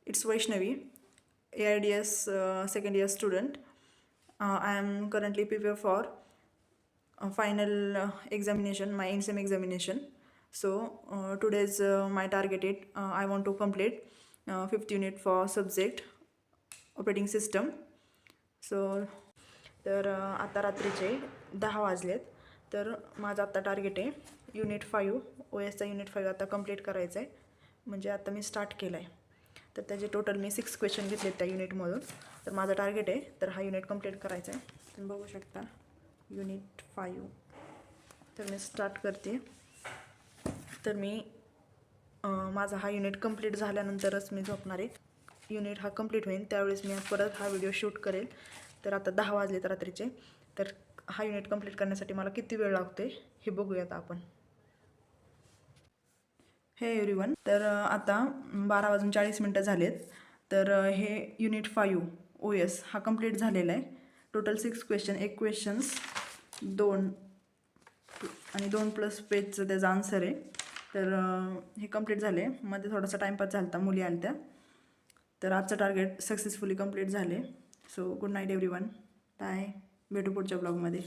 It's Vaishnavi, AIDS second year student. I am currently prepare for final examination, my INSEM examination. So today's my targeted. I want to complete 5th unit for subject operating system. So तर आता रात्रीचे 10 वाजलेत. तर माझं आत्ता target आहे unit 5 OSचा unit 5 आता complete करायचं आहे. म्हणजे आता मी स्टार्ट केलं आहे. तर त्याचे टोटल मी 6 क्वेश्चन घेतलेत त्या युनिटमधून. तर माझं टार्गेट आहे तर हा युनिट कंप्लीट करायचा आहे. तुम्ही बघू शकता युनिट 5. तर मी स्टार्ट करते. तर मी माझा हा युनिट कंप्लीट झाल्यानंतरच मी झोपणार आहे. युनिट हा कंप्लीट होईल त्यावेळेस मी परत हा व्हिडिओ शूट करेल. तर आता 10 वाजलेत रात्रीचे. तर हा युनिट कंप्लीट करण्यासाठी मला किती वेळ लागतो हे बघूयात आपण. हे एव्हरीवन, तर आता 12:40 झालेत. तर हे युनिट 5 OS हा कंप्लीट झालेला आहे. टोटल 6 क्वेश्चन, 1 क्वेश्चन्स 2 आणि 2+ पेजचं त्याचा आन्सर आहे. तर हे कंप्लीट झाले. मध्ये थोडासा टाईमपास झाला होता, मुली आल्या त्या. तर आजचं टार्गेट सक्सेसफुली कंप्लीट झाले. So good night everyone. Bye. भेटू पुढच्या ब्लॉगमध्ये.